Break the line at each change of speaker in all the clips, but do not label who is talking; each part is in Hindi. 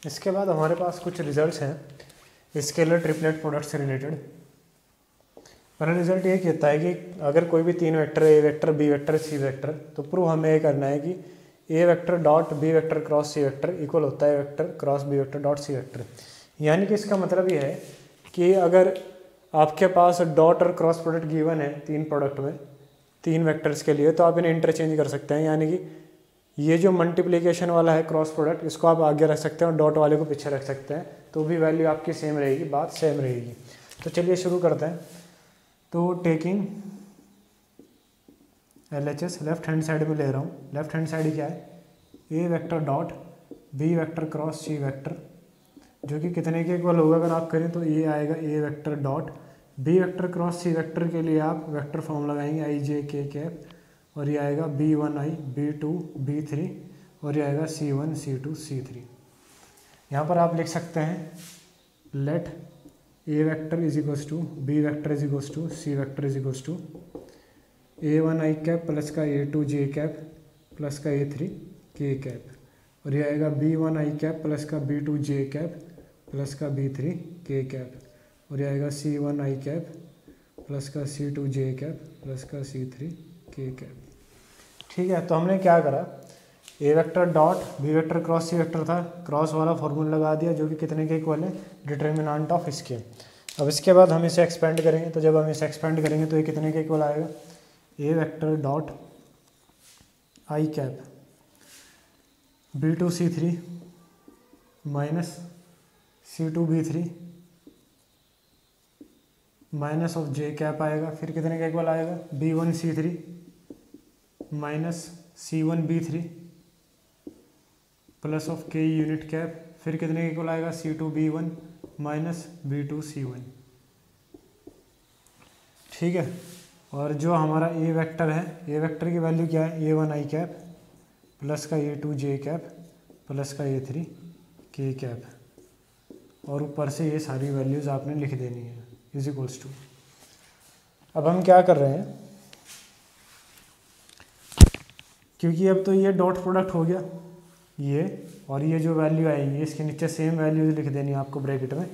इसके बाद हमारे पास कुछ रिजल्ट्स हैं स्केलर ट्रिपलेट प्रोडक्ट से रिलेटेड। पहला रिजल्ट ये कहता है कि अगर कोई भी तीन vector A vector B vector C vector, तो प्रूव हमें ये करना है कि A vector dot B vector cross C vector equal होता है vector cross B vector dot C vector. यानी कि इसका मतलब ये है कि अगर आपके पास डॉट और क्रॉस प्रोडक्ट गिवन है तीन प्रोडक्ट में तीन वेक्टर्स के लिए, तो आप इन्हें इंटरचेंज कर सकते हैं। यानी कि ये जो मल्टीप्लिकेशन वाला है क्रॉस प्रोडक्ट, इसको आप आगे रख सकते हैं और डॉट वाले को पीछे रख सकते हैं, तो भी वैल्यू आपकी सेम रहेगी, बात सेम रहेगी। तो चलिए शुरू करते हैं। तो taking LHS left hand side में ले रहा हूँ। लेफ्ट हैंड साइड क्या है, A vector dot B vector cross C vector, जो कि कितने के इक्वल होगा अगर आप करें तो ये आएगा A vector dot B vector cross C vector के लिए आप वेक्टर फॉर्म लगाएंगे आई जे के कैप, और ये आएगा B1 B2 B3 और ये आएगा C1 C2 C3। यहाँ पर आप लिख सकते हैं let A vector is equals to B vector is equals to C vector is equals to A1 I cap plus का A2 J कैप प्लस का A3 K कैप, और ये आएगा B1 I कैप प्लस का B2 J कैप प्लस का B3 K कैप, और ये आएगा C1 I कैप प्लस का C2 J कैप प्लस का C3 K कैप। ठीक है, तो हमने क्या करा, A vector dot B vector cross C vector था, क्रॉस वाला फॉर्मूला लगा दिया जो कि कितने के इक्वल है, डिटर्मिनेंट ऑफ इसके। अब इसके बाद हम इसे एक्सपेंड करेंगे, तो जब हम इसे एक्सपेंड करेंगे तो ये कितने के इक्वल आएगा, A vector dot I cap B2 C3 minus C2 B3 minus of J cap आएगा, फिर कितने का इक्वल आएगा B1 C3 minus C1 B3 plus of K unit cap, फिर कितने का इक्वल आएगा C2 B1 minus B2 C1। ठीक है, और जो हमारा ए वेक्टर है, ए वेक्टर की वैल्यू क्या है, A1 I कैप प्लस का A2 J कैप प्लस का A3 K कैप, और ऊपर से ये सारी वैल्यूज़ आपने लिख देनी है इज इक्वल्स टू। अब हम क्या कर रहे हैं, क्योंकि अब तो ये डॉट प्रोडक्ट हो गया ये, और ये जो वैल्यू आएगी इसके नीचे सेम वैल्यूज लिख देनी है आपको ब्रैकेट में।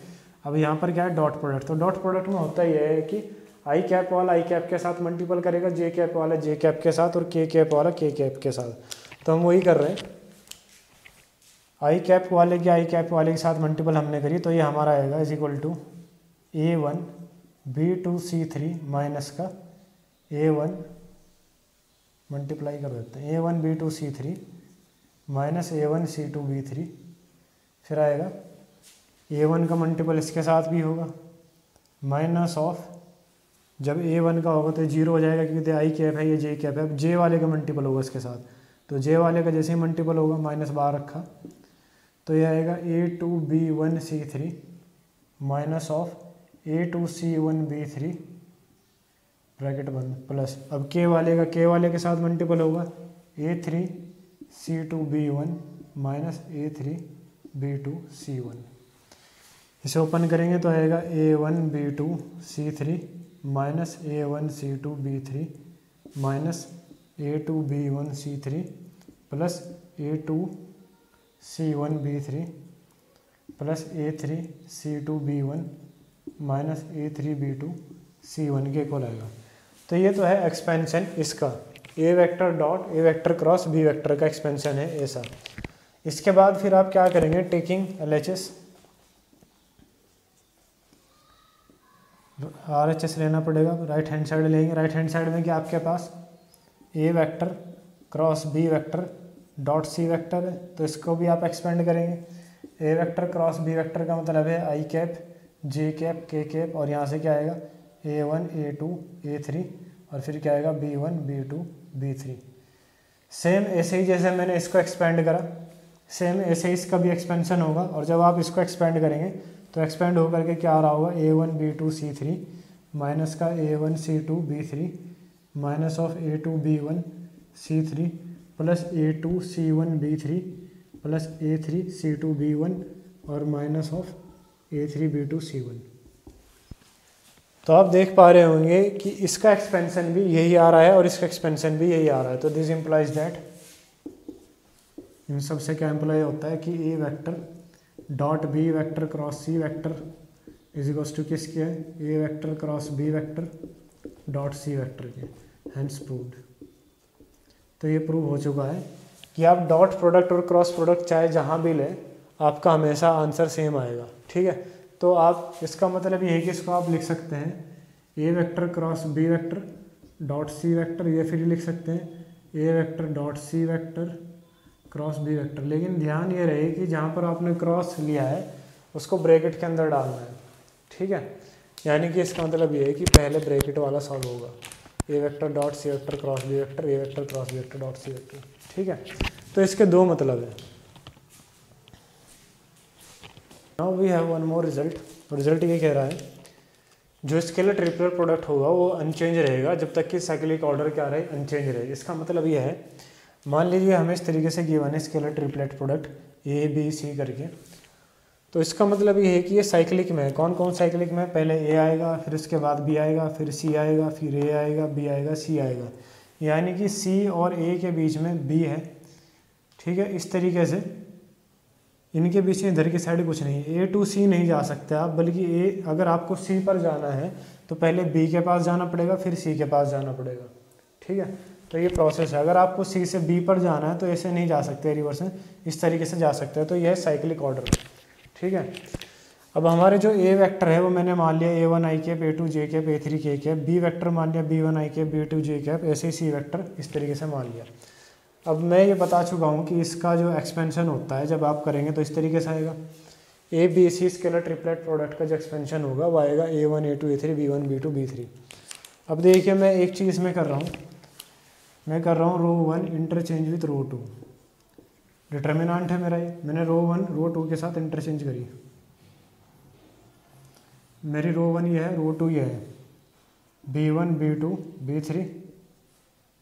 अब यहाँ पर क्या है डॉट प्रोडक्ट, तो डॉट प्रोडक्ट में होता ये है कि आई कैप वाला आई कैप के साथ मल्टीपल करेगा, जे कैप वाला जे कैप के साथ, और के कैप वाला के कैप के साथ। तो हम वही कर रहे हैं, आई कैप वाले की आई कैप वाले के साथ मल्टीपल हमने करी, तो ये हमारा आएगा is equal to A1 B2 C3 minus का A1 मल्टीप्लाई कर देते हैं A1 B2 C3 minus A1 C2 B3, फिर आएगा A1 का मल्टीपल इसके साथ भी होगा माइनस ऑफ, जब A1 का होगा तो 0 हो जाएगा क्योंकि आई कैप है ये जे कैप है, अब जे वाले का मल्टीपल होगा इसके साथ, तो जे वाले का जैसे ही मल्टीपल होगा माइनस बाहर रखा, तो ये आएगा A2 B1 C3 minus of A2 C1 B3 bracket बंद प्लस, अब के वाले के साथ मल्टीपल होगा A3 C2 B1 minus A3 B2 C1। इसे ओपन करेंगे तो आएगा A1 B2 C3 minus A1 C2 B3 minus A2 B1 C3 plus A2 C1 B3 plus A3 C2 B1 minus A3 B2 C1 के इक्वल आएगा। तो ये तो है एक्सपेंशन इसका, A vector dot A vector cross B vector का एक्सपेंशन है ऐसा। इसके बाद फिर आप क्या करेंगे, टेकिंग LHS RHS लेना पड़ेगा, राइट हैंड साइड लेंगे। राइट हैंड साइड में क्या आपके पास A vector cross B vector dot C vector है, तो इसको भी आप एक्सपेंड करेंगे। A vector cross B vector का मतलब है I cap J cap K cap, और यहाँ से क्या आएगा A1 A2 A3, और फिर क्या आएगा B1 B2 B3। सेम ऐसे ही जैसे मैंने इसको एक्सपेंड करा, सेम ऐसे ही इसका भी एक्सपेंशन होगा, और जब आप इसको एक्सपेंड करेंगे तो एक्सपेंड होकर के क्या आ रहा होगा A1 B2 C3 माइनस का A1 C2 B3 minus of A2 B1 C3 plus A2 C1 B3 plus A3 C2 B1 और minus of A3 B2 C1। तो आप देख पा रहे होंगे कि इसका एक्सपेंशन भी यही आ रहा है और इसका एक्सपेंशन भी यही आ रहा है। तो दिस इम्प्लाइज दैट, इन सब से क्या इम्प्लाई होता है कि A vector dot B vector cross C vector is equals to किसके है, A vector cross B vector dot C vector के, हेंस प्रूव्ड। तो ये प्रूव हो चुका है कि आप डॉट प्रोडक्ट और क्रॉस प्रोडक्ट चाहे जहाँ भी लें आपका हमेशा आंसर सेम आएगा। ठीक है, तो आप इसका मतलब ये है कि इसको आप लिख सकते हैं A vector cross B vector dot C vector, ये फिर लिख सकते हैं A vector dot C vector cross B vector. लेकिन ध्यान ये रहे कि जहाँ पर आपने क्रॉस लिया है उसको ब्रैकेट के अंदर डालना है। ठीक है, यानी कि इसका मतलब ये है कि पहले ब्रैकेट वाला सॉल्व होगा, A vector dot C vector cross B vector, A vector cross B vector dot C vector. ठीक है, तो इसके दो मतलब है। Now we have one more result. Result ये कह रहा है जो स्केलर ट्रिपलर प्रोडक्ट होगा वो अनचेंज रहेगा जब तक कि साइक्लिक ऑर्डर क्या रहे, अनचेंज रहे। इसका मतलब ये है, मान लीजिए हमें इस तरीके से गिवन है scalar triplet product A B C करके, तो इसका मतलब ये है कि ये साइक्लिक में है। कौन कौन साइक्लिक में है, पहले ए आएगा, फिर उसके बाद बी आएगा, फिर सी आएगा, फिर ए आएगा, बी आएगा, सी आएगा, यानी कि सी और ए के बीच में बी है। ठीक है, इस तरीके से इनके बीच में इधर की साइड कुछ नहीं है, ए टू सी नहीं जा सकते आप, बल्कि ए अगर आपको सी पर जाना है तो पहले बी के पास जाना पड़ेगा, फिर सी के पास जाना पड़ेगा। ठीक है, तो ये प्रोसेस है। अगर आपको सी से बी पर जाना है तो ऐसे नहीं जा सकते रिवर्स में, इस तरीके से जा सकते हैं। तो यह है साइक्लिक ऑर्डर। ठीक है, अब हमारे जो ए वेक्टर है वो मैंने मान लिया A one I cap, A two J cap, A three K cap, B vector मान लिया B one I cap, B two J cap, ऐसे ही सी वेक्टर इस तरीके से मान लिया। अब मैं ये बता चुका हूँ कि इसका जो एक्सपेंशन होता है जब आप करेंगे तो इस तरीके से आएगा, A B C scalar triplet product का जो एक्सपेंशन होगा वो आएगा A one A two A three B one B two B three. अब देखिए मैं एक चीज़ में कर रहा हूँ, मैं कर रहा हूँ row one interchange with row two. Determinant है मेरा ये, मैंने रो वन रो टू के साथ इंटरचेंज करी। मेरी रो वन ये है, रो टू ये है, B one B two B three,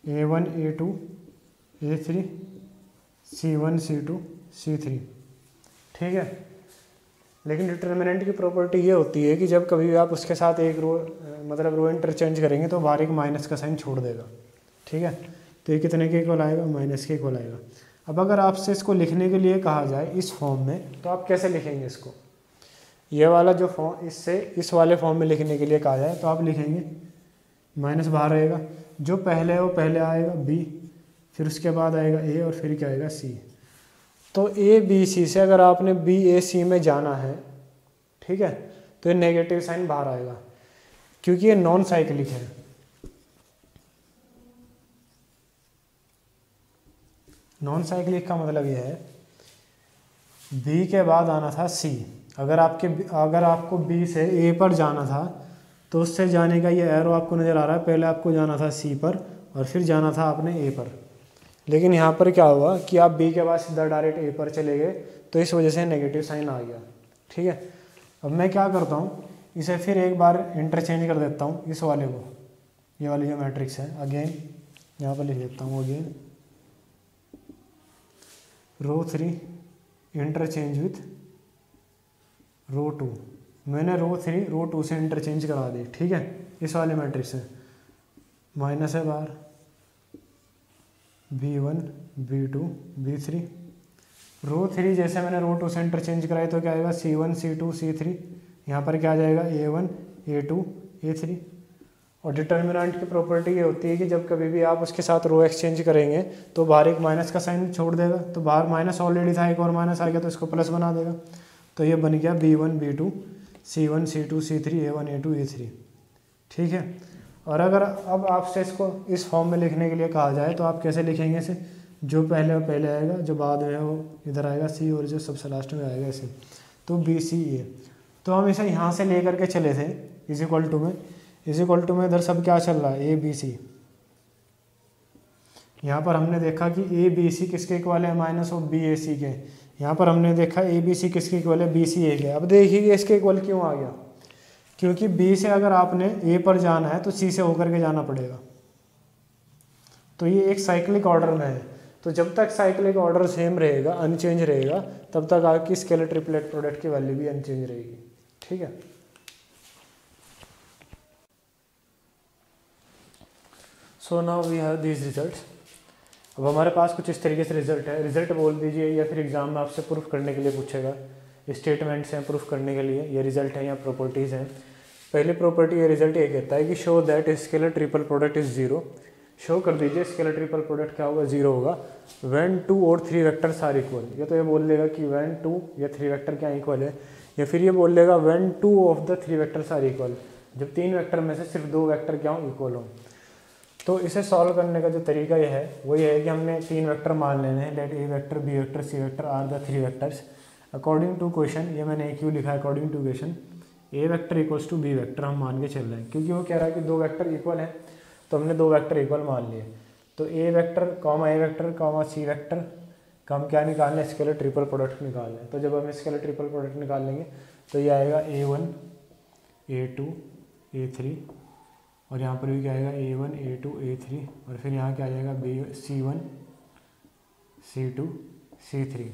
A one A two A three, C one C two C three. ठीक है, लेकिन डिटर्मिनेंट की प्रॉपर्टी ये होती है कि जब कभी भी आप उसके साथ एक रो मतलब रो इंटरचेंज करेंगे तो बाहर एक माइनस का साइन छोड़ देगा। ठीक है, तो ये कितने के इक्वल आएगा, माइनस के इक्वल आएगा। अब अगर आपसे इसको लिखने के लिए कहा जाए इस फॉर्म में तो आप कैसे लिखेंगे इसको, ये वाला जो फॉर्म इससे इस वाले फॉर्म में लिखने के लिए कहा जाए तो आप लिखेंगे माइनस बाहर रहेगा, जो पहले है वो पहले आएगा बी, फिर उसके बाद आएगा ए और फिर क्या आएगा सी। तो ए बी सी से अगर आपने बी ए सी में जाना है, ठीक है, तो ये नेगेटिव साइन बाहर आएगा क्योंकि ये नॉन साइक्लिक है। नॉन साइक्लिक का मतलब ये है बी के बाद आना था सी। अगर आपको बी से ए पर जाना था तो उससे जाने का ये एरो आपको नज़र आ रहा है, पहले आपको जाना था सी पर और फिर जाना था आपने ए पर। लेकिन यहाँ पर क्या हुआ कि आप बी के बाद सीधा डायरेक्ट ए पर चले गए, तो इस वजह से नेगेटिव साइन आ गया। ठीक है, अब मैं क्या करता हूँ, इसे फिर एक बार इंटरचेंज कर देता हूँ इस वाले को, ये वाली जो मैट्रिक्स है अगेन यहाँ पर लिख देता हूँ again row three interchange with row two. मैंने रो थ्री रो टू से इंटरचेंज करा दी। ठीक है, इस वाले मैट्रिक्स से माइनस है बाहर, B one B two B three, row three जैसे मैंने रो टू से इंटरचेंज कराई तो क्या आएगा C one C two C three, यहाँ पर क्या आ जाएगा A one A two A three. और डिटर्मिनेंट की प्रॉपर्टी ये होती है कि जब कभी भी आप उसके साथ रो एक्सचेंज करेंगे तो बाहर एक माइनस का साइन छोड़ देगा, तो बाहर माइनस ऑलरेडी था, एक और माइनस आ गया तो इसको प्लस बना देगा। तो ये बन गया B one B two C one C two C three A one A two A three. ठीक है, और अगर अब आपसे इसको इस फॉर्म में लिखने के लिए कहा जाए तो आप कैसे लिखेंगे इसे, जो पहले पहले आएगा, जो बाद में है वो इधर आएगा सी, और जो सबसे लास्ट में आएगा इसे, तो बी सी ए। तो हम इसे यहाँ से ले करके चले थे इज इक्वल टू में इधर सब क्या चल रहा है ए बी सी। यहाँ पर हमने देखा कि ए बी सी किसके इक्वल है, माइनस ऑफ बी ए सी के। यहाँ पर हमने देखा ए बी सी किसके इक्वल है, बी सी ए के। अब देखिए इसके इक्वल क्यों आ गया, क्योंकि बी से अगर आपने ए पर जाना है तो सी से होकर के जाना पड़ेगा। तो ये एक साइक्लिक ऑर्डर में है, तो जब तक साइक्लिक ऑर्डर सेम रहेगा, अनचेंज रहेगा, तब तक आपकी स्केलर ट्रिपलेट प्रोडक्ट की वैल्यू भी अनचेंज रहेगी। ठीक है, so now we have these results. अब हमारे पास कुछ इस तरीके से रिजल्ट है, रिजल्ट बोल दीजिए या फिर एग्जाम में आपसे प्रूफ करने के लिए पूछेगा स्टेटमेंट्स हैं प्रूफ करने के लिए, ये रिजल्ट है या प्रॉपर्टीज़ हैं। पहली प्रॉपर्टी या रिजल्ट ये कहता है कि show that scalar triple product is zero. Show कर दीजिए स्केलर ट्रिपल प्रोडक्ट क्या होगा, जीरो होगा व्हेन 2 और 3 वेक्टर्स आर इक्वल। या तो ये बोल लेगा कि व्हेन 2 या 3 वेक्टर क्या इक्वल है, या फिर ये बोल लेगा when 2 of the 3 vectors are equal, जब 3 वेक्टर में से सिर्फ 2 वेक्टर क्या हो, इक्वल हो। तो इसे सॉल्व करने का जो तरीका ये है वो ये है कि हमने 3 वेक्टर मान लेने हैं, let A vector B vector C vector are the 3 vectors according to question. ये मैंने क्यों लिखा है according to question, A vector equals to B vector हम मान के चल रहे हैं, क्योंकि वो कह रहा है कि 2 वेक्टर इक्वल हैं, तो हमने 2 वेक्टर इक्वल मान लिए। तो ए वेक्टर कॉमा सी वेक्टर का हम क्या निकालना है, स्केलर ट्रिपल प्रोडक्ट निकालना है। तो जब हम स्केलर ट्रिपल प्रोडक्ट निकाल लेंगे तो ये आएगा A1 A2 A3, और यहाँ पर भी क्या आएगा A1 A2 A3, और फिर यहाँ क्या आ जाएगा C1 C2 C3।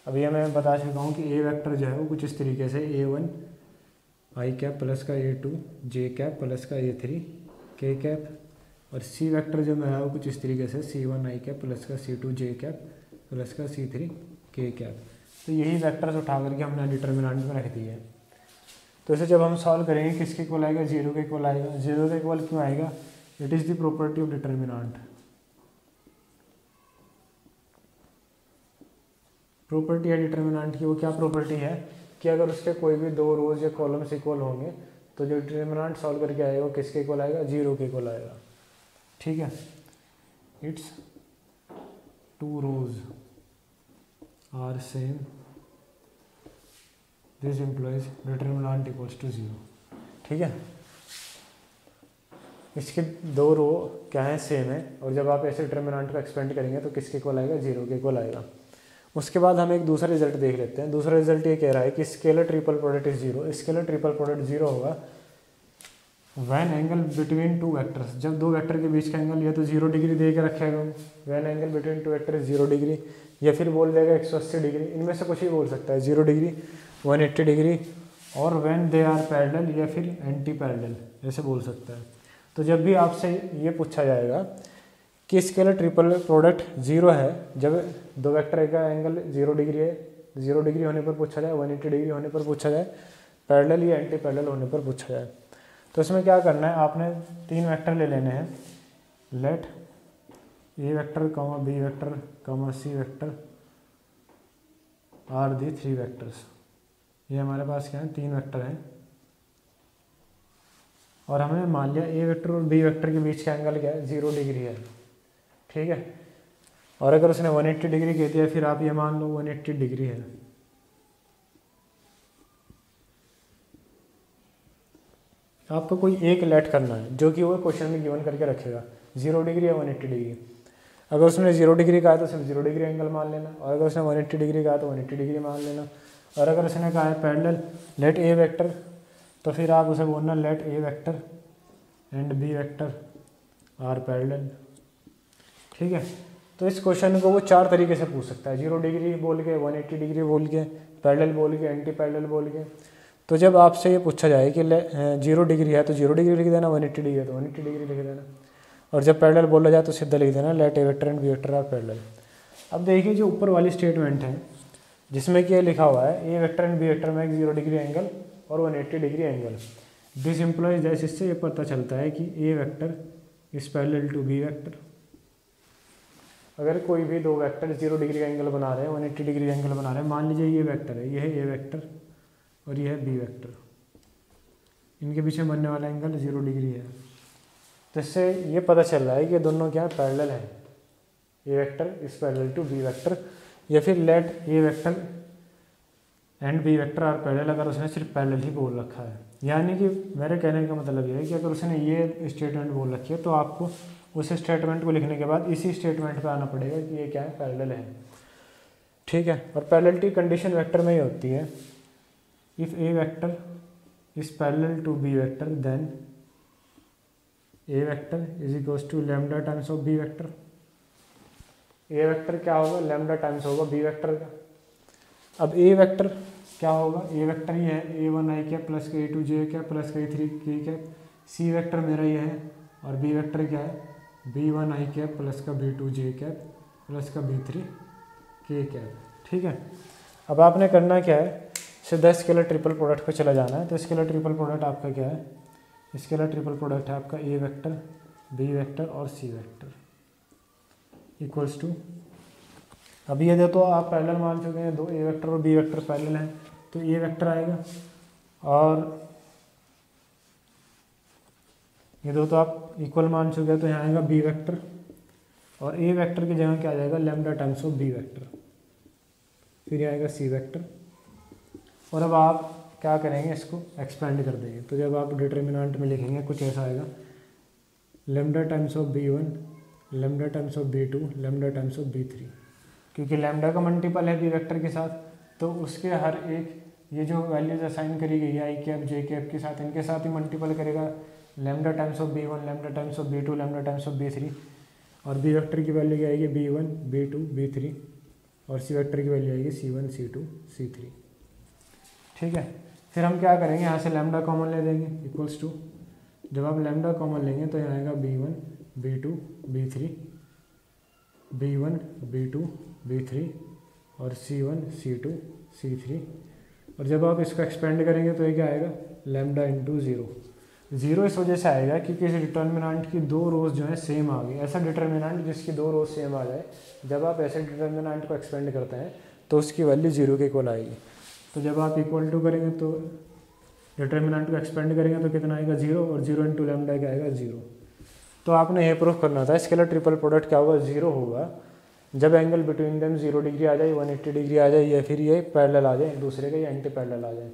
अब ये मैं बता चुका हूँ कि ए वेक्टर जो है वो कुछ इस तरीके से A1 आई कैप प्लस का A2 जे कैप प्लस का A3 के कैप, और सी वेक्टर जो है वो कुछ इस तरीके से C1 आई कैप प्लस का C2 जे कैप प्लस का C3 के कैप। तो यही वेक्टर्स उठा करके हमने डिटर्मिनेंट में रख दिए हैं। तो इसे जब हम सॉल्व करेंगे किसके इक्वल आएगा, जीरो के इक्वल आएगा। जीरो के इक्वल क्यों आएगा, it is the property of determinant. Property है डिटर्मिनेंट की, वो क्या प्रॉपर्टी है कि अगर उसके कोई भी 2 रोज या कॉलम्स इक्वल होंगे तो जो डिटर्मिनेंट सॉल्व करके आएगा वो किसके इक्वल आएगा, जीरो के इक्वल आएगा। ठीक है, it's 2 rows are same, this implies determinant equals to zero. ठीक है, इसके 2 रो क्या है, सेम है, और जब आप ऐसे डिटर्मिनेंट को एक्सपेंड करेंगे तो किसके इक्वल आएगा, जीरो के इक्वल आएगा। उसके बाद हम एक दूसरा रिजल्ट देख लेते हैं। दूसरा रिजल्ट ये कह रहा है कि scalar triple product is zero. Scalar triple product zero होगा वैन एंगल बिटवीन 2 वेक्टर्स, जब 2 वेक्टर के बीच का एंगल या तो 0 डिग्री दे के रखेगा, when angle between 2 vector 0 degree, या फिर बोल देगा 180 डिग्री, इनमें से कुछ ही बोल सकता है, 0 डिग्री 180 डिग्री, और वैन दे आर पैरेलल या फिर एंटी पैरेलल, ऐसे बोल सकता है। तो जब भी आपसे ये पूछा जाएगा कि स्केलर ट्रिपल प्रोडक्ट जीरो है, जब 2 वेक्टर का एंगल 0 डिग्री है, 0 डिग्री होने पर पूछा जाए, 180 डिग्री होने पर पूछा जाए, पैरेलल या एंटी पैरेलल होने पर पूछा जाए, तो इसमें क्या करना है, आपने 3 वेक्टर ले लेने हैं, let A vector comma B vector comma C vector are the 3 vectors. ये हमारे पास क्या है, 3 वेक्टर हैं, और हमने मान लिया ए वेक्टर और बी वेक्टर के बीच का एंगल क्या है, 0 डिग्री है। ठीक है, और अगर उसने 180 डिग्री कह दिया फिर आप ये मान लो 180 डिग्री है। आपको कोई एक लेट करना है जो कि वो क्वेश्चन में गिवन करके रखेगा, 0 डिग्री या 180 डिग्री। अगर उसने 0 डिग्री कहा तो सिर्फ 0 डिग्री एंगल मान लेना, और अगर उसने 180 डिग्री कहा तो 180 डिग्री मान लेना, और अगर उसने कहा है पैरेलल लेट ए वेक्टर, तो फिर आप उसे बोलना let A vector and B vector are parallel. ठीक है, तो इस क्वेश्चन को वो 4 तरीके से पूछ सकता है, 0 डिग्री बोल के, 180 डिग्री बोल के, पैरेलल बोल के, एंटी पैरेलल बोल के। तो जब आपसे ये पूछा जाए कि 0 डिग्री है तो 0 डिग्री लिख देना, 180 डिग्री है तो 180 डिग्री लिख देना, और जब पैरेलल बोला जाए तो सीधा लिख देना let A vector and B vector are parallel. अब देखिए जो ऊपर वाली स्टेटमेंट है जिसमें कि ये लिखा हुआ है A vector and B vector में 0 डिग्री एंगल और 180 degree angle, this implies that, इससे ये पता चलता है कि A vector is parallel to B vector. अगर कोई भी 2 वेक्टर 0 डिग्री का एंगल बना रहे हैं, 180 डिग्री एंगल बना रहे हैं, मान लीजिए ये वेक्टर है, ये है ए वेक्टर और ये है बी वेक्टर, इनके पीछे बनने वाला एंगल 0 डिग्री है, तो इससे ये पता चल रहा है कि दोनों क्या पैरेलल है, A vector is parallel to B vector, या फिर let A vector and B vector are parallel, अगर उसने सिर्फ पैरेलल ही बोल रखा है। यानी कि मेरे कहने का मतलब ये है कि अगर उसने ये स्टेटमेंट बोल रखी है तो आपको उस स्टेटमेंट को लिखने के बाद इसी स्टेटमेंट पे आना पड़ेगा कि ये क्या है, पैरेलल है। ठीक है, और पैरेललिटी कंडीशन वेक्टर में ही होती है, if A vector is parallel to B vector then A vector is equals to lambda times of B vector. A vector क्या होगा, लैम्डा टाइम्स होगा बी वेक्टर का। अब ए वेक्टर क्या होगा, ए वेक्टर ही है A1 आई कैप प्लस का A2 जे कैप प्लस का A3 के कैप, सी वेक्टर मेरा ये है, और बी वेक्टर क्या है B1 आई कैप प्लस का B2 जे कैप प्लस का B3 के कैप। ठीक है, अब आपने करना क्या है सीधा स्केलर ट्रिपल प्रोडक्ट पे चला जाना है। तो स्केलर ट्रिपल प्रोडक्ट आपका क्या है, स्केलर ट्रिपल प्रोडक्ट है आपका ए वेक्टर, बी वेक्टर और सी वेक्टर इक्वल्स टू, अभी ये देखो आप पैरेलल मान चुके हैं, दो ए वेक्टर और बी वेक्टर पैरेलल हैं, तो ए वेक्टर आएगा और ये दो तो आप इक्वल मान चुके हैं, तो यहाँ आएगा बी वेक्टर और ए वेक्टर की जगह क्या आ जाएगा lambda times of B vector, फिर ये आएगा सी वेक्टर। और अब आप क्या करेंगे, इसको एक्सपेंड कर देंगे। तो जब आप डिटर्मिनेंट में लिखेंगे कुछ ऐसा आएगा, lambda times of b1, lambda times of b2, lambda times of b3, क्योंकि लैम्डा का मल्टीपल है बी वेक्टर के साथ, तो उसके हर एक ये जो वैल्यूज असाइन करी गई है आई कैप जे कैप के साथ, इनके साथ ही मल्टीपल करेगा lambda times of b1, lambda times of b2, lambda times of b3, और बी वेक्टर की वैल्यू क्या आएगी b1, b2, b3, और सी वेक्टर की वैल्यू आएगी c1, c2, c3। ठीक है, फिर हम क्या करेंगे, यहाँ से लैम्डा कॉमन ले देंगे इक्वल्स टू, जब आप लैम्डा कॉमन लेंगे तो यहाँ आएगा b1, b2, b3, b1, b2, b3 और c1, c2, c3, और जब आप इसको एक्सपेंड करेंगे तो ये क्या आएगा लैम्डा इंटू ज़ीरो। ज़ीरो इस वजह से आएगा क्योंकि इस डिटर्मिनेंट की दो रोज जो है सेम आ गई। ऐसा डिटर्मिनेंट जिसकी दो रोज सेम आ जाए, जब आप ऐसे डिटर्मिनेंट को एक्सपेंड करते हैं तो उसकी वैल्यू जीरो के इक्वल आएगी। तो जब आप इक्वल टू करेंगे तो डिटर्मिनेंट को एक्सपेंड करेंगे तो कितना आएगा जीरो, और जीरो इंटू लैम्डा क्या आएगा जीरो। तो आपने ये प्रूफ करना था स्केलर ट्रिपल प्रोडक्ट क्या होगा, जीरो होगा जब एंगल बिटवीन देम 0 डिग्री आ जाए, 180 डिग्री आ जाए, या फिर ये पैरेलल आ जाए एक दूसरे के, या एंटी पैरेलल आ जाए।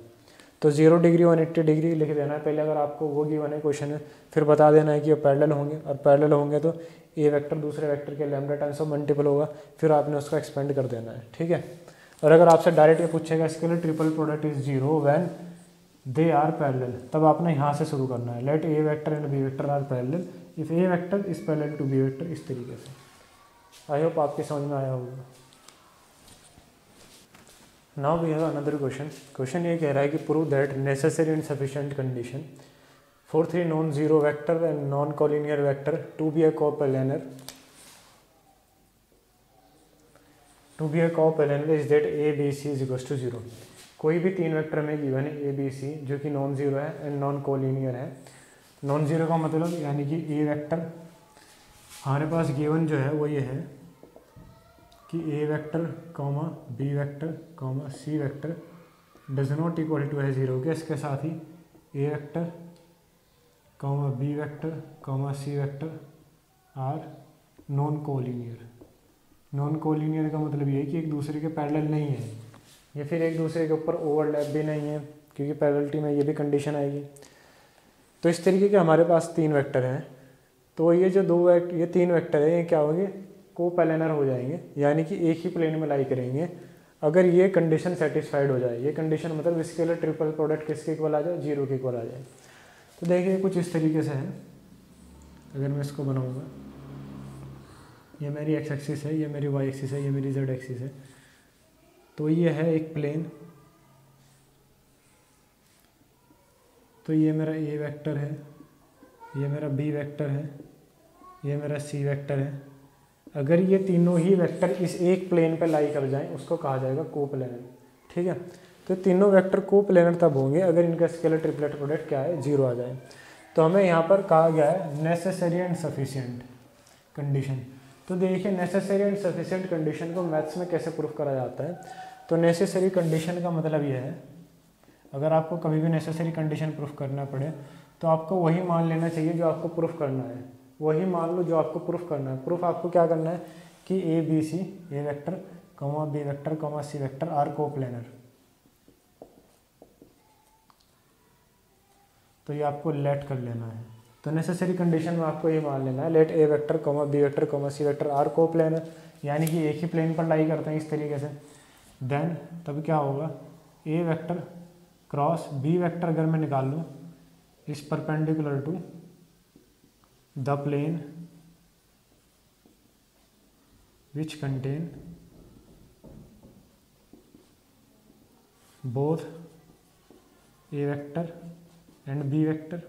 तो 0 डिग्री 180 डिग्री लिख देना है पहले, अगर आपको वो गिवन है क्वेश्चन में, फिर बता देना है कि ये पैरेलल होंगे, और पैरेलल होंगे तो ए वेक्टर दूसरे वेक्टर के लैम्डा टाइम्स ऑफ मल्टीपल होगा, फिर आपने उसको एक्सपेंड कर देना है। ठीक है, और अगर आपसे डायरेक्ट ये पूछेगा scalar triple product is zero when they are parallel, तब आपने यहाँ से शुरू करना है, let A vector and B vector are parallel if A vector is parallel to B vector, इस तरीके से। आई होप आपकी समझ में आया होगा। Now we have another question. Question ये कह रहा है कि prove that necessary and sufficient condition for 3 non zero vector and non collinear vector to be a coplanar is that A B C is equals to zero. कोई भी तीन वेक्टर में गिवन है ए बी सी जो कि नॉन जीरो है एंड नॉन कोलिनियर है। नॉन जीरो का मतलब यानी कि ए वेक्टर हमारे पास गिवन जो है वो ये है कि A vector comma B vector comma C vector does not equal to है जीरो के, इसके साथ ही A vector comma B vector comma C vector are non collinear. Non collinear का मतलब ये है कि एक दूसरे के पैरेलल नहीं है, या फिर एक दूसरे के ऊपर ओवरलैप भी नहीं है, क्योंकि पैरेललिटी में ये भी कंडीशन आएगी। तो इस तरीके के हमारे पास तीन वेक्टर हैं, तो ये जो ये तीन वेक्टर है ये क्या होंगे, कोप्लानर हो जाएंगे, यानी कि एक ही प्लेन में लाई करेंगे अगर ये कंडीशन सेटिस्फाइड हो जाए। ये कंडीशन मतलब स्केलर ट्रिपल प्रोडक्ट किसके इक्वल आ जाए, जीरो के इक्वल आ जाए। तो देखिए कुछ इस तरीके से है, अगर मैं इसको बनाऊंगा, ये मेरी एक्स एक्सिस है, ये मेरी वाई एक्सिस है, ये मेरी जेड एक्सिस है। तो ये है एक प्लेन, तो ये मेरा ए वेक्टर है, ये मेरा बी वेक्टर है, ये मेरा सी वेक्टर है। अगर ये तीनों ही वेक्टर इस एक प्लेन पे लाई कर जाएं उसको कहा जाएगा कोप्लानर। ठीक है, तो तीनों वेक्टर कोप्लानर तब होंगे अगर इनका स्केलर ट्रिपलेट प्रोडक्ट क्या है, जीरो आ जाए। तो हमें यहाँ पर कहा गया है नेसेसरी एंड सफिशिएंट कंडीशन। तो देखिए नेसेसरी एंड सफिशिएंट कंडीशन को मैथ्स में कैसे प्रूफ करा जाता है। तो नेसेसरी कंडीशन का मतलब ये है, अगर आपको कभी भी नेसेसरी कंडीशन प्रूफ करना पड़े तो आपको वही मान लेना चाहिए जो आपको प्रूफ करना है, वही मान लो जो आपको प्रूफ करना है। प्रूफ आपको क्या करना है कि A B C, A vector comma B vector comma C vector are coplanar. तो ये आपको लेट कर लेना है। तो नेसेसरी कंडीशन में आपको ये मान लेना है let A vector comma B vector comma C vector are coplanar, यानी कि एक ही प्लेन पर लाई करते हैं इस तरीके से। देन तब क्या होगा, A vector cross B vector अगर मैं निकाल लूँ इस perpendicular to the plane which contain both a vector and b vector।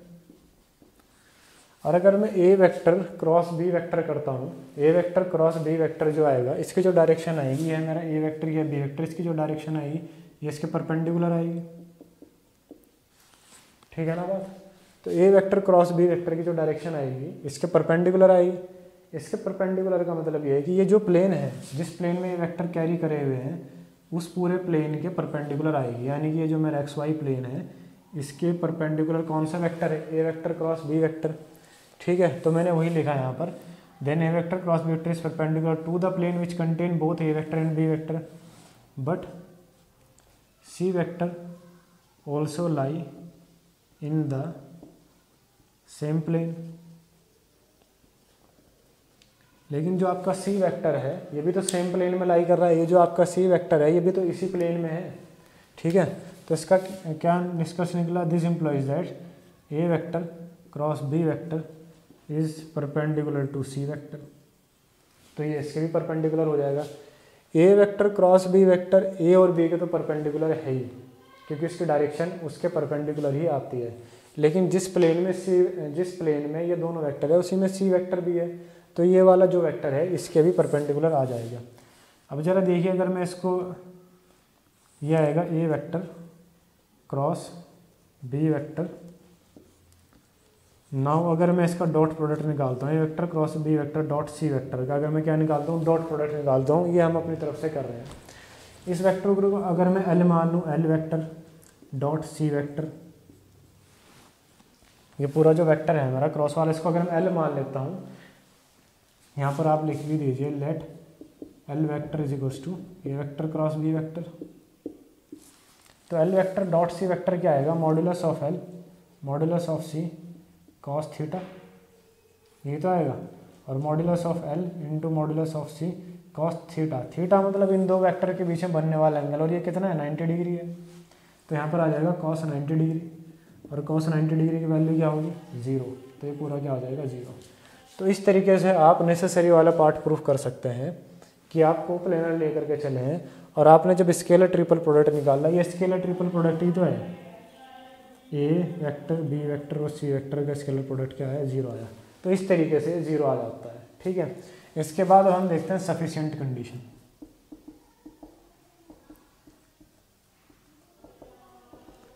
और अगर मैं a vector cross b vector करता हूँ, a vector cross b vector जो आएगा इसकी जो डायरेक्शन आएगी, यह मेरा a वेक्टर या b वेक्टर, इसकी जो डायरेक्शन आएगी ये इसके परपेंडिकुलर आएगी, ठीक है ना बात। तो ए वेक्टर क्रॉस बी वेक्टर की जो डायरेक्शन आएगी इसके परपेंडिकुलर आएगी। इसके परपेंडिकुलर का मतलब ये है कि ये जो प्लेन है, जिस प्लेन में ये वेक्टर कैरी करे हुए हैं, उस पूरे प्लेन के परपेंडिकुलर आएगी। यानी कि ये जो मेरा एक्स वाई प्लेन है, इसके परपेंडिकुलर कौन सा वेक्टर है, A vector cross B vector, ठीक है। तो मैंने वही लिखा यहाँ पर, then A vector cross B vector is perpendicular to the plane which contain both A vector and B vector, but C vector also lie in the same plane. लेकिन जो आपका सी वेक्टर है ये भी तो सेम प्लेन में लाई कर रहा है, ये जो आपका सी वेक्टर है ये भी तो इसी प्लेन में है, ठीक है। तो इसका क्या निष्कर्ष निकला, this implies that A vector cross B vector is perpendicular to C vector. तो ये इसके भी परपेंडिकुलर हो जाएगा। A vector cross B vector A और बी के तो परपेंडिकुलर है ही, क्योंकि उसकी डायरेक्शन उसके परपेंडिकुलर ही आती है। लेकिन जिस प्लेन में ये दोनों वेक्टर है उसी में सी वेक्टर भी है, तो ये वाला जो वेक्टर है इसके भी परपेंडिकुलर आ जाएगा। अब ज़रा देखिए, अगर मैं इसको, ये आएगा A vector cross B vector. Now अगर मैं इसका डॉट प्रोडक्ट निकालता हूँ, A vector cross B vector dot C vector का, अगर मैं क्या निकालता हूँ, डॉट प्रोडक्ट निकालता हूँ, ये हम अपनी तरफ से कर रहे हैं। इस वेक्टर को अगर मैं एल मान लूँ, L vector dot C vector, ये पूरा जो वेक्टर है हमारा क्रॉस वाला, इसको अगर मैं एल मान लेता हूँ, यहाँ पर आप लिख भी दीजिए let L vector is equals to A vector cross B vector. तो L vector dot C vector क्या आएगा, modulus of L modulus of C cos theta, ये तो आएगा, और modulus of L into modulus of C cos theta. Theta मतलब इन दो वेक्टर के बीच में बनने वाला एंगल, और ये कितना है, 90 डिग्री है। तो यहाँ पर आ जाएगा कॉस 90 डिग्री, और कॉस 90 डिग्री की वैल्यू क्या होगी, 0। तो ये पूरा क्या हो जाएगा, 0। तो इस तरीके से आप नेसेसरी वाला पार्ट प्रूफ कर सकते हैं कि आप कोप्लेनर लेकर के चले हैं, और आपने जब स्केलर ट्रिपल प्रोडक्ट निकाला, ये स्केलर ट्रिपल प्रोडक्ट ही तो है, ए वेक्टर बी वेक्टर और सी वेक्टर का स्केलर प्रोडक्ट क्या है, 0 आया। तो इस तरीके से 0 आ जाता है, ठीक है। इसके बाद हम देखते हैं सफिशिएंट कंडीशन।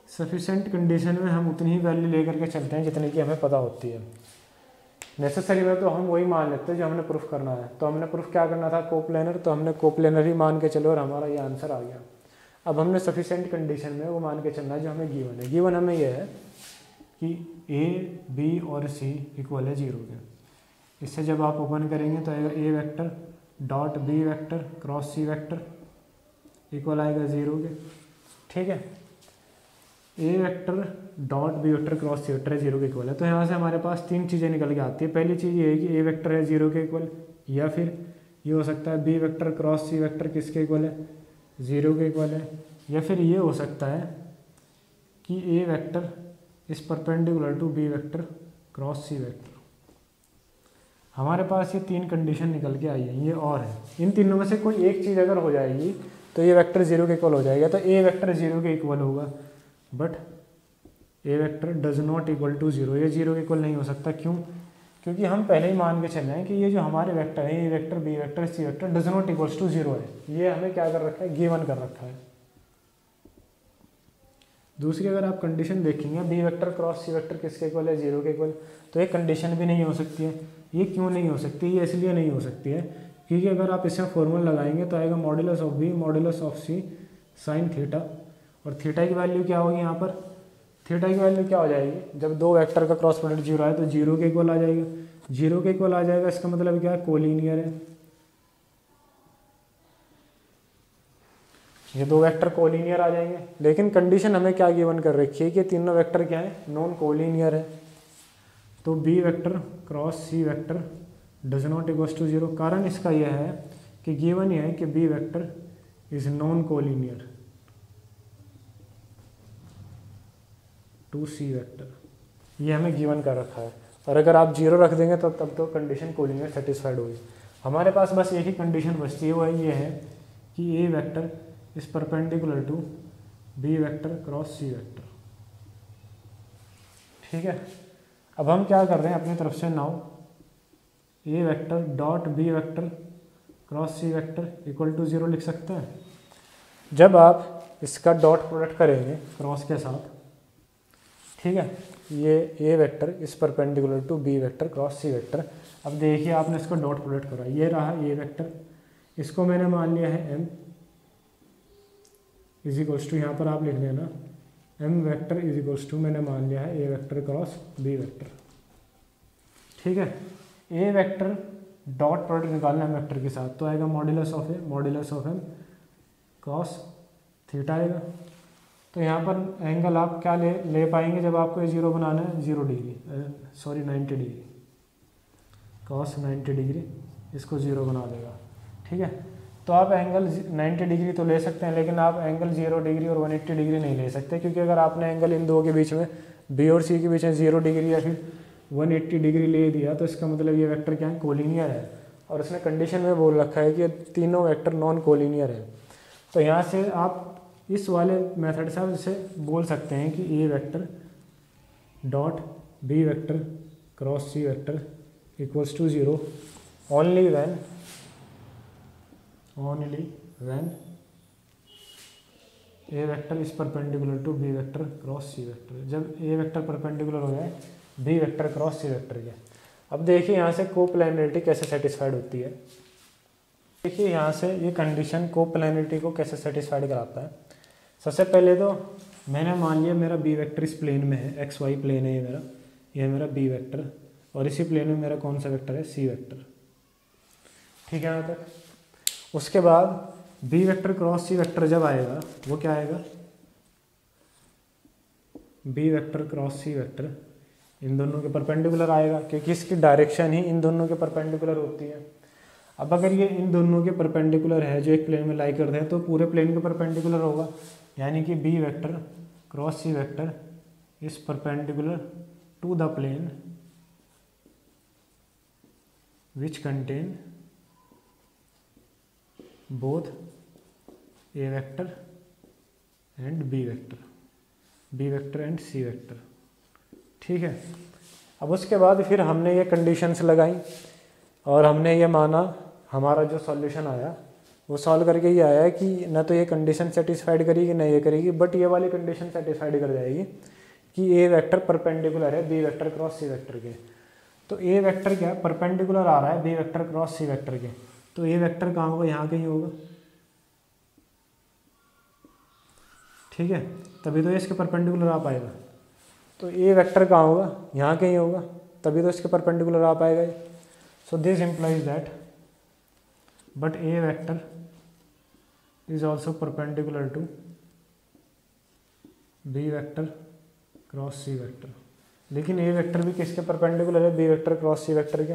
सफिशिएंट कंडीशन में हम उतनी ही वैल्यू लेकर के चलते हैं जितनी की हमें पता होती है। नेसेसरी में तो हम वही मान लेते हैं जो हमने प्रूफ करना है। तो हमने प्रूफ क्या करना था, कोप्लेनर, तो हमने कोप्लेनर ही मान के चलो और हमारा ये आंसर आ गया। अब हमने सफिशिएंट कंडीशन में वो मान के चलना है जो हमें गिवन है। गिवन हमें ये है कि ए बी और सी इक्वल है 0 के। इससे जब आप ओपन करेंगे तो आएगा A vector dot B vector cross C vector equal आएगा 0 के, ठीक है। A vector dot B vector cross C vector 0 के इक्वल है। तो यहाँ से हमारे पास 3 चीज़ें निकल के आती है। पहली चीज़ ये है कि ए वेक्टर है 0 के इक्वल, या फिर ये हो सकता है B vector cross C vector किसके इक्वल है, 0 के इक्वल है, या फिर ये हो सकता है कि A vector is perpendicular to B vector cross C vector. हमारे पास ये 3 कंडीशन निकल के आई है, ये और है। इन तीनों में से कोई एक चीज़ अगर हो जाएगी तो ये वेक्टर 0 के इक्वल हो जाएगा। तो ए वेक्टर 0 के इक्वल होगा, but A vector does not equal to 0। ये 0 के इक्वल नहीं हो सकता। क्यों? क्योंकि हम पहले ही मान के चल रहे हैं कि ये जो हमारे वेक्टर है, A vector B vector C vector does not equals to 0 है। ये हमें क्या कर रखा है, गिवन कर रखा है। दूसरी अगर आप कंडीशन देखेंगे, B vector cross C vector किसके इक्वल है, 0 के इक्वल, तो एक कंडीशन भी नहीं हो सकती है। ये क्यों नहीं हो सकती? ये इसलिए नहीं हो सकती है क्योंकि अगर आप इसमें फॉर्मूला लगाएंगे तो आएगा modulus of B modulus of C sine theta, और थीटा की वैल्यू क्या होगी यहाँ पर, थीटा की वैल्यू क्या हो जाएगी, जब दो वेक्टर का क्रॉस प्रोडक्ट 0 आए तो 0 के इक्वल आ जाएगा। 0 के इक्वल आ जाएगा, इसका मतलब क्या है, कोलिनियर है। ये दो वेक्टर कोलिनियर आ जाएंगे। लेकिन कंडीशन हमें क्या गिवन कर रखी है कि तीनों वेक्टर क्या है, नॉन कोलिनियर है। तो B vector cross C vector does not equals to 0। कारण इसका यह है कि गिवन यह है कि B vector is non collinear to C vector, ये हमें गिवन कर रखा है। और अगर आप 0 रख देंगे तो तब तो कंडीशन कोलिनियर सेटिस्फाइड होगी। हमारे पास बस एक ही कंडीशन बचती है, वो ये है कि A vector is perpendicular to B vector cross C vector. ठीक है, अब हम क्या कर रहे हैं अपनी तरफ से, now A vector dot B vector cross C vector equal to 0 लिख सकते हैं। जब आप इसका डॉट प्रोडक्ट करेंगे क्रॉस के साथ, ठीक है, ये A vector is perpendicular to B vector cross C vector. अब देखिए आपने इसको डॉट प्रोडक्ट करा, ये रहा ए वेक्टर, इसको मैंने मान लिया है एम इज इक्वल्स टू, यहाँ पर आप लिख देना M vector is equals to मैंने मान लिया है A vector cross B vector, ठीक है। ए वेक्टर डॉट प्रोडक्ट निकालना है वेक्टर के साथ, तो आएगा modulus of M cos theta आएगा। तो यहाँ पर एंगल आप क्या ले पाएंगे जब आपको ये जीरो बनाना है, 0 degree, sorry 90 degree, cos 90 degree, इसको 0 बना देगा, ठीक है। तो आप एंगल 90 डिग्री तो ले सकते हैं, लेकिन आप एंगल 0 डिग्री और 180 डिग्री नहीं ले सकते, क्योंकि अगर आपने एंगल इन दो के बीच में बी और सी के बीच में 0 डिग्री या फिर 180 डिग्री ले दिया तो इसका मतलब ये वेक्टर क्या है, कोलिनियर है, और उसने कंडीशन में बोल रखा है कि तीनों वेक्टर नॉन कोलिनियर है। तो यहाँ से आप इस वाले मेथड से आप इसे बोल सकते हैं कि A vector dot B vector cross C vector equals to 0 only when A vector is perpendicular to B vector cross C vector, जब ए वेक्टर परपेंडिकुलर हो जाए B vector cross C vector के। अब देखिए यहाँ से कोप्लेनरिटी कैसे सेटिस्फाइड होती है। देखिए यहाँ से ये कंडीशन कोप्लेनरिटी को कैसे सेटिस्फाइड कराता है। सबसे पहले तो मैंने मान लिया मेरा बी वेक्टर इस प्लेन में है, एक्स वाई प्लेन है ये मेरा बी वेक्टर, और इसी प्लेन में मेरा कौन सा वेक्टर है, सी वेक्टर, ठीक है यहाँ तक। उसके बाद B vector cross C vector जब आएगा वो क्या आएगा, B vector cross C vector इन दोनों के परपेंडिकुलर आएगा, क्योंकि इसकी डायरेक्शन ही इन दोनों के परपेंडिकुलर होती है। अब अगर ये इन दोनों के परपेंडिकुलर है, जो एक प्लेन में लाई करते हैं, तो पूरे प्लेन के परपेंडिकुलर होगा, यानी कि B vector cross C vector is perpendicular to the plane which contain both A vector and B vector and C vector, ठीक है। अब उसके बाद फिर हमने ये कंडीशंस लगाई और हमने ये माना, हमारा जो सॉल्यूशन आया वो सॉल्व करके ये आया कि ना तो ये कंडीशन सेटिस्फाइड करेगी ना ये करेगी, बट ये वाली कंडीशन सेटिस्फाइड कर जाएगी कि ए वेक्टर परपेंडिकुलर है B vector cross C vector के। तो ए वेक्टर क्या परपेंडिकुलर आ रहा है B vector cross C vector के, तो ए वेक्टर कहाँ होगा, यहाँ कहीं होगा, ठीक है, तभी तो इसके परपेंडिकुलर आ पाएगा। तो ए वेक्टर कहाँ होगा, यहाँ कहीं होगा, तभी तो इसके परपेंडिकुलर आ पाएगा। So this implies that but A vector is also perpendicular to B vector cross C vector, लेकिन ए वेक्टर भी किसके परपेंडिकुलर है, B vector cross C vector के।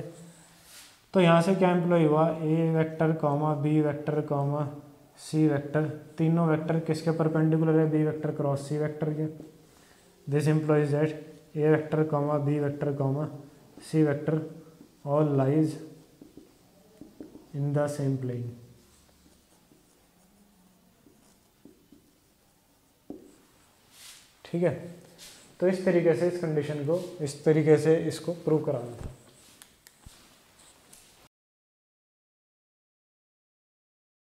तो यहाँ से क्या एम्प्लॉय हुआ, A vector comma B vector comma C vector, तीनों वेक्टर किसके परपेंडिकुलर है, B vector cross C vector के। This implies that A vector comma B vector comma C vector all lies in the same plane. ठीक है, तो इस तरीके से इस कंडीशन को, इस तरीके से इसको प्रूव कराना था।